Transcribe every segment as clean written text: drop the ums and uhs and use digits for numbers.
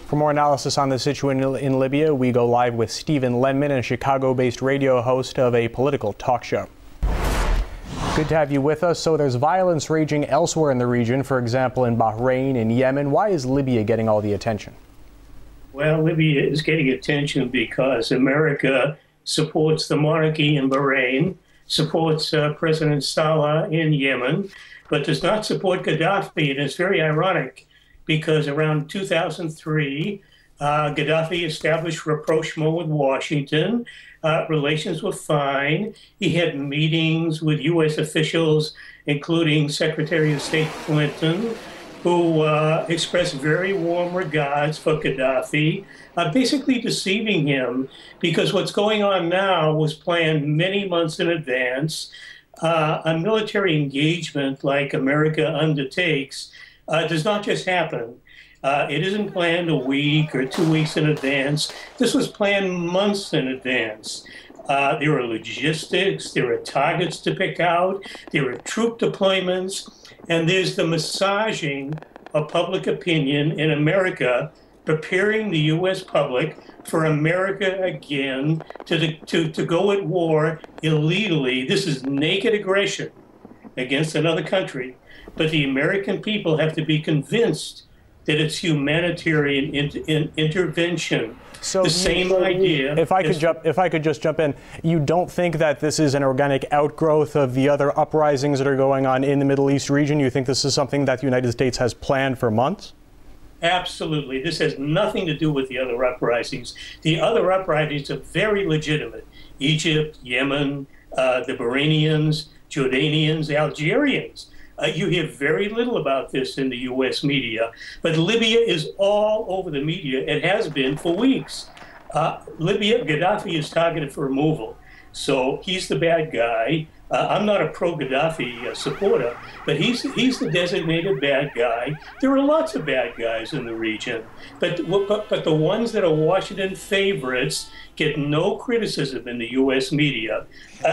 For more analysis on the situation in Libya, we go live with Stephen Lenman, a Chicago-based radio host of a political talk show. Good to have you with us. So there's violence raging elsewhere in the region, for example, in Bahrain and Yemen. Why is Libya getting all the attention? Well, Libya is getting attention because America supports the monarchy in Bahrain, supports President Saleh in Yemen, but does not support Gaddafi. And it's very ironic because around 2003, Gaddafi established rapprochement with Washington. Relations were fine. He had meetings with U.S. officials, including Secretary of State Clinton, who expressed very warm regards for Gaddafi, basically deceiving him because what's going on now was planned many months in advance. A military engagement like America undertakes does not just happen. It isn't planned a week or 2 weeks in advance. This was planned months in advance. There are logistics, there are targets to pick out, there are troop deployments, and there's the massaging of public opinion in America, preparing the U.S. public for America again to go at war illegally. This is naked aggression against another country. But the American people have to be convinced that it's humanitarian intervention. So the same idea. If I could just jump in, you don't think that this is an organic outgrowth of the other uprisings that are going on in the Middle East region? You think this is something that the United States has planned for months? Absolutely. This has nothing to do with the other uprisings. The other uprisings are very legitimate. Egypt, Yemen, the Bahrainians, Jordanians, Algerians. You hear very little about this in the U.S. media, but Libya is all over the media. It has been for weeks. Libya, Gaddafi is targeted for removal, so he's the bad guy. I'm not a pro-Gaddafi supporter, but he's the designated bad guy. There are lots of bad guys in the region, but the ones that are Washington favorites get no criticism in the U.S. media.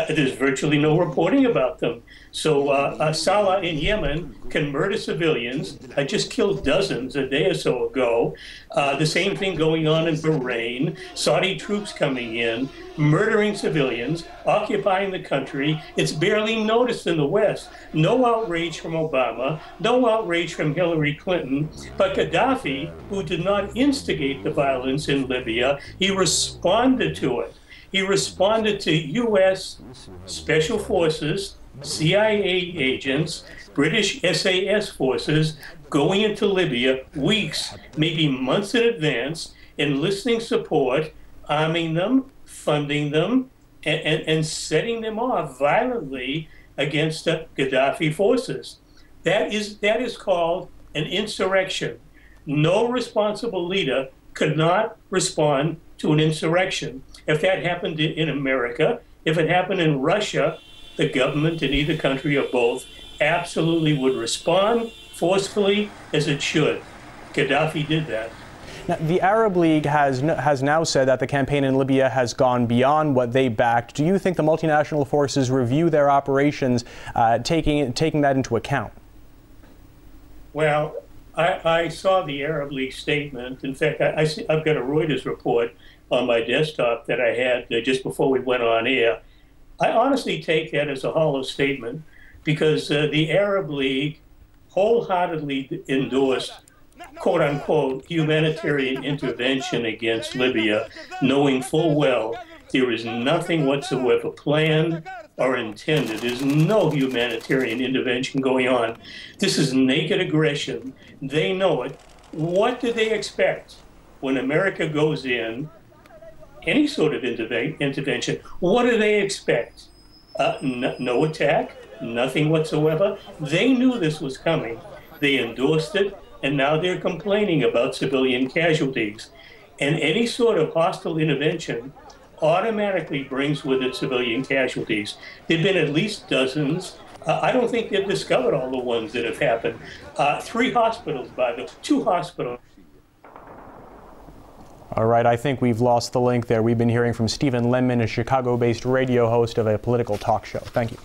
There's virtually no reporting about them. So Saleh in Yemen can murder civilians. I just killed dozens a day or so ago. The same thing going on in Bahrain. Saudi troops coming in, murdering civilians, occupying the country. It's barely noticed in the West. No outrage from Obama, no outrage from Hillary Clinton. But Gaddafi, who did not instigate the violence in Libya, he responded to it. He responded to U.S. Special Forces, CIA agents, British SAS forces going into Libya weeks, maybe months in advance, enlisting support, arming them, funding them, and setting them off violently against the Gaddafi forces. That is called an insurrection. No responsible leader could not respond to an insurrection. If that happened in America, if it happened in Russia, the government in either country or both absolutely would respond forcefully as it should. Gaddafi did that. Now, the Arab League has now said that the campaign in Libya has gone beyond what they backed. Do you think the multinational forces review their operations, taking that into account? Well, I saw the Arab League statement. In fact, I've got a Reuters report on my desktop that I had just before we went on air. I honestly take that as a hollow statement because the Arab League wholeheartedly endorsed, quote unquote, humanitarian intervention against Libya, knowing full well there is nothing whatsoever planned or intended. There's no humanitarian intervention going on. This is naked aggression. They know it. What do they expect when America goes in? Any sort of intervention, what do they expect? No attack, nothing whatsoever. They knew this was coming. They endorsed it, and now they're complaining about civilian casualties. And any sort of hostile intervention automatically brings with it civilian casualties. There have been at least dozens. I don't think they've discovered all the ones that have happened. 2 hospitals. All right, I think we've lost the link there. We've been hearing from Stephen Lenman, a Chicago-based radio host of a political talk show. Thank you.